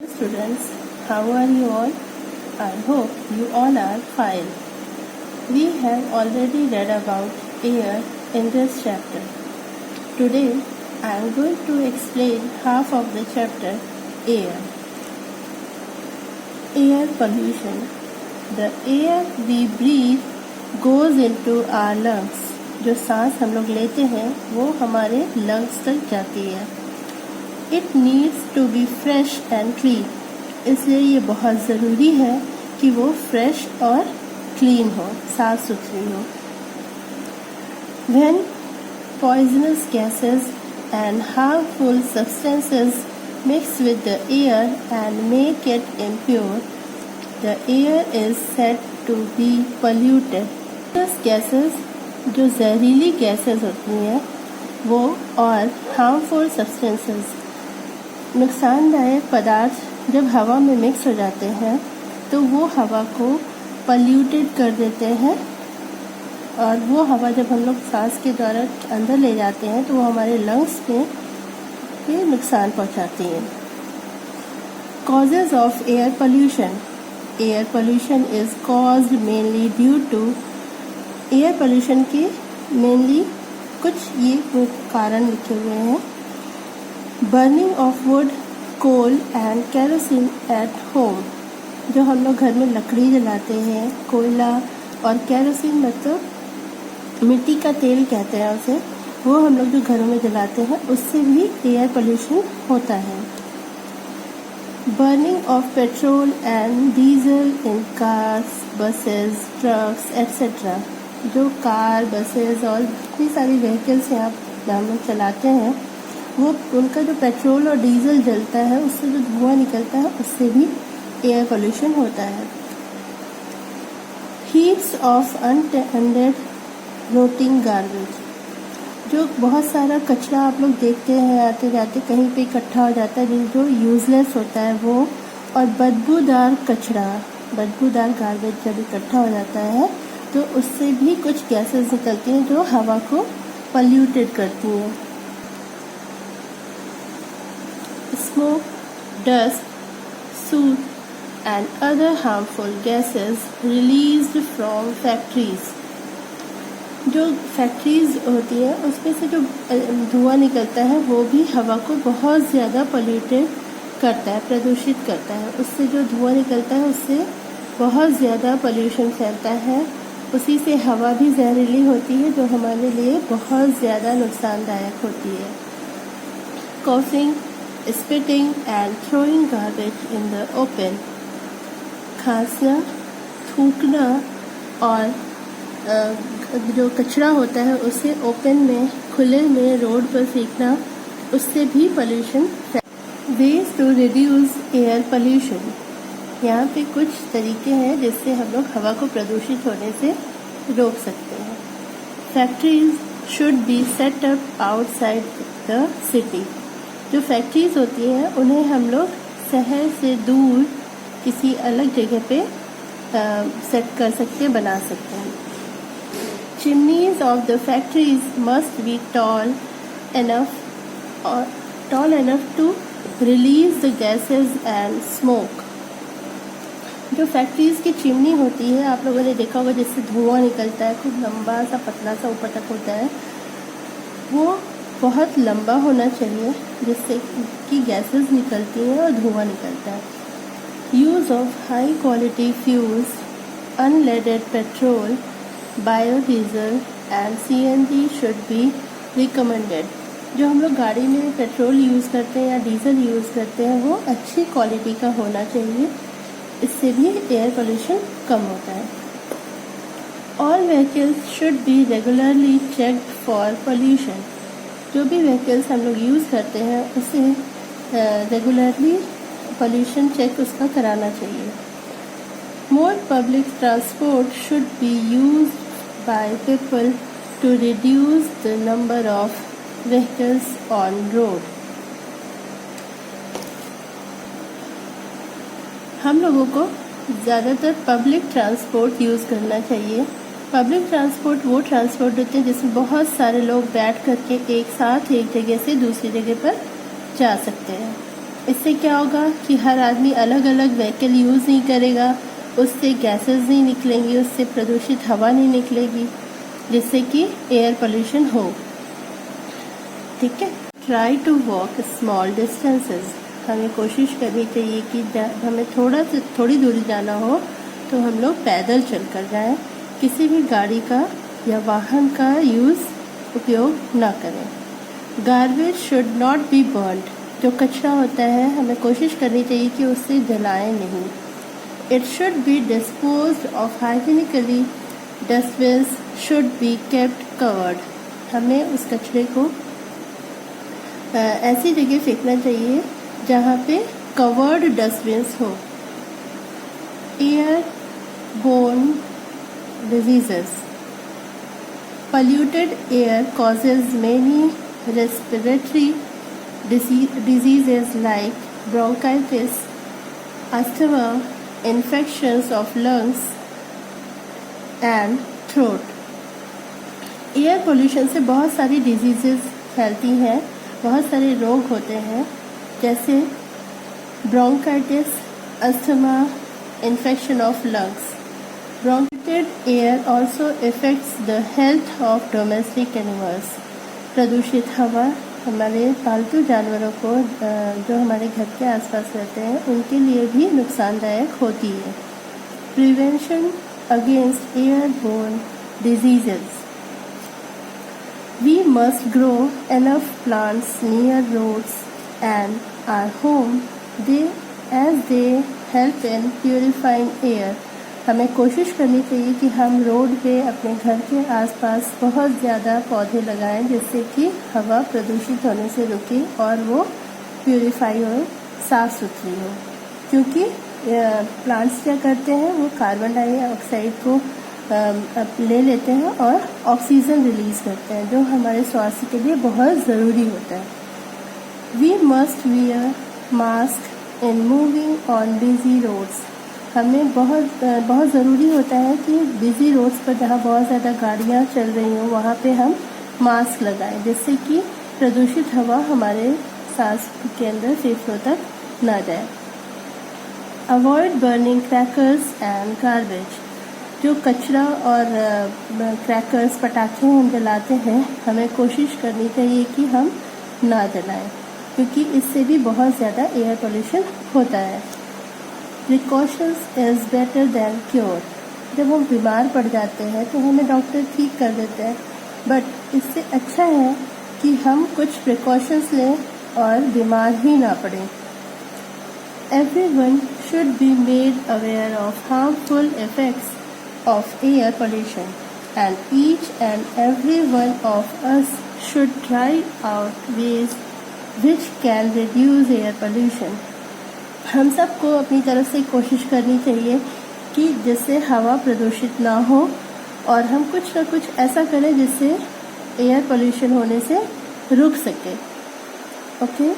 Students, how are you all? I hope you all are fine. We have already read about air in this chapter. Today, I am going to explain half of the chapter, air. Air pollution. The air we breathe goes into our lungs. जो सांस हम लोग लेते हैं वो हमारे lungs तक जाती है. It needs to be fresh and clean. इसलिए ये बहुत ज़रूरी है कि वो फ्रेश और क्लीन हो, साफ सुथरी हो. When poisonous gases and harmful substances mix with the air and make it impure, the air is said to be polluted. Poisonous gases जो जहरीली गैसेस होती हैं वो और हार्मफुल सब्सटेंसेस नुकसानदायक पदार्थ जब हवा में मिक्स हो जाते हैं तो वो हवा को पल्यूटेड कर देते हैं और वो हवा जब हम लोग सांस के द्वारा अंदर ले जाते हैं तो वो हमारे लंग्स में भी नुकसान पहुंचाती हैं. Causes of air pollution. Air pollution is caused mainly due to air pollution के मेनली कुछ ये कारण लिखे हुए हैं. Burning of wood, coal and kerosene at home. जो हम लोग घर में लकड़ी जलाते हैं, कोयला और केरोसिन मतलब मिट्टी का तेल कहते हैं उसे, वो हम लोग जो घरों में जलाते हैं उससे भी एयर पोल्यूशन होता है. Burning of petrol and diesel in cars, buses, trucks etcetera. जो कार, बसेस और इतनी सारी व्हीकल्स यहाँ हम लोग चलाते हैं वो उनका जो पेट्रोल और डीजल जलता है उससे जो धुआं निकलता है उससे भी एयर पोल्यूशन होता है. Heaps of untended rotting garbage. जो बहुत सारा कचरा आप लोग देखते हैं आते जाते कहीं पे इकट्ठा हो जाता है जो यूजलेस होता है वो, और बदबूदार कचरा, बदबूदार गार्बेज जब इकट्ठा हो जाता है तो उससे भी कुछ गैसेस निकलती हैं जो हवा को पल्यूटेड करती हैं. Smoke, dust, suit and other harmful gases released from factories. जो फैक्ट्रीज होती है उसमें से जो धुआं निकलता है वो भी हवा को बहुत ज़्यादा पल्यूटेड करता है, प्रदूषित करता है. उससे जो धुआं निकलता है उससे बहुत ज़्यादा पॉल्यूशन फैलता है. उसी से हवा भी जहरीली होती है जो हमारे लिए बहुत ज़्यादा नुकसानदायक होती है. Coughing, spitting and throwing garbage in the open. खांसना, थूकना और जो कचरा होता है उसे ओपन में, खुले में रोड पर फेंकना, उससे भी pollution. Ways to reduce air pollution. यहाँ पे कुछ तरीके हैं जिससे हम लोग हवा को प्रदूषित होने से रोक सकते हैं. Factories should be set up outside the city. जो फैक्ट्रीज होती हैं उन्हें हम लोग शहर से दूर किसी अलग जगह पे सेट कर सकते हैं, बना सकते हैं. Chimneys of the factories must be tall enough to release the gases and smoke. जो फैक्ट्रीज की चिमनी होती है आप लोगों ने देखा होगा जिससे धुआं निकलता है, खूब लंबा सा पतला सा ऊपर तक होता है, वो बहुत लंबा होना चाहिए जिससे कि गैसेस निकलती हैं और धुआं निकलता है. Use of high quality fuels, unleaded petrol, biodiesel and CNG should be recommended. जो हम लोग गाड़ी में पेट्रोल यूज़ करते हैं या डीजल यूज़ करते हैं वो अच्छी क्वालिटी का होना चाहिए, इससे भी एयर पोल्यूशन कम होता है. All vehicles should be regularly checked for pollution. जो भी व्हीकल्स हम लोग यूज़ करते हैं उसे रेगुलरली पोल्यूशन चेक उसका कराना चाहिए. More public transport should be used by people to reduce the number of vehicles on road. हम लोगों को ज़्यादातर पब्लिक ट्रांसपोर्ट यूज़ करना चाहिए. पब्लिक ट्रांसपोर्ट वो ट्रांसपोर्ट होते हैं जिसमें बहुत सारे लोग बैठ करके एक साथ एक जगह से दूसरी जगह पर जा सकते हैं. इससे क्या होगा कि हर आदमी अलग अलग व्हीकल यूज़ नहीं करेगा, उससे गैसेस नहीं निकलेंगी, उससे प्रदूषित हवा नहीं निकलेगी, जिससे कि एयर पोल्यूशन हो। ठीक है। Try to walk small distances, हमें कोशिश करनी चाहिए कि हमें थोड़ी दूरी जाना हो तो हम लोग पैदल चल कर जाएं, किसी भी गाड़ी का या वाहन का उपयोग ना करें। Garbage should not be burned, जो कचरा होता है हमें कोशिश करनी चाहिए कि उससे जलाएं नहीं। It should be disposed of hygienically, dustbins should be kept covered, हमें उस कचरे को ऐसी जगह फेंकना चाहिए जहाँ पे कवर्ड डस्टबिन्स हो। Airborne diseases, polluted air causes many respiratory diseases like bronchitis, asthma, infections of lungs and throat. Air pollution से बहुत सारी डिजीजेस फैलती हैं, बहुत सारे रोग होते हैं, जैसे bronchitis, asthma, infection of lungs. Polluted air also affects the health of domestic animals. प्रदूषित हवा हमारे पालतू जानवरों को जो हमारे घर के आसपास रहते हैं उनके लिए भी नुकसानदायक होती है। Prevention against airborne diseases. We must grow enough plants near roads and our home, as they help in purifying air. हमें कोशिश करनी चाहिए कि हम रोड पे अपने घर के आसपास बहुत ज़्यादा पौधे लगाएं, जिससे कि हवा प्रदूषित होने से रुके और वो प्यूरिफाई हो, साफ़ सुथरी हो। क्योंकि प्लांट्स क्या करते हैं, वो कार्बन डाइऑक्साइड को ले लेते हैं और ऑक्सीजन रिलीज़ करते हैं, जो हमारे स्वास्थ्य के लिए बहुत ज़रूरी होता है। We must wear mask in moving on busy roads, हमें बहुत ज़रूरी होता है कि बिजी रोड्स पर जहाँ बहुत ज़्यादा गाड़ियाँ चल रही हों वहाँ पे हम मास्क लगाएं, जिससे कि प्रदूषित हवा हमारे सांस के अंदर फेफड़ों तक ना जाए। Avoid burning crackers and garbage, जो कचरा और क्रैकर्स पटाखे हम जलाते हैं हमें कोशिश करनी चाहिए कि हम ना जलाएं, क्योंकि इससे भी बहुत ज़्यादा एयर पोल्यूशन होता है। Precautions is better than cure, जब हम बीमार पड़ जाते हैं तो हमें डॉक्टर ठीक कर देते हैं, बट इससे अच्छा है कि हम कुछ प्रिकॉशंस लें और बीमार ही ना पड़ें। Everyone should be made aware of harmful effects of air pollution, and each and every one of us should try out ways which can reduce air pollution. हम सबको अपनी तरफ से कोशिश करनी चाहिए कि जिससे हवा प्रदूषित ना हो और हम कुछ ना कुछ ऐसा करें जिससे एयर पोल्यूशन होने से रुक सके। ओके।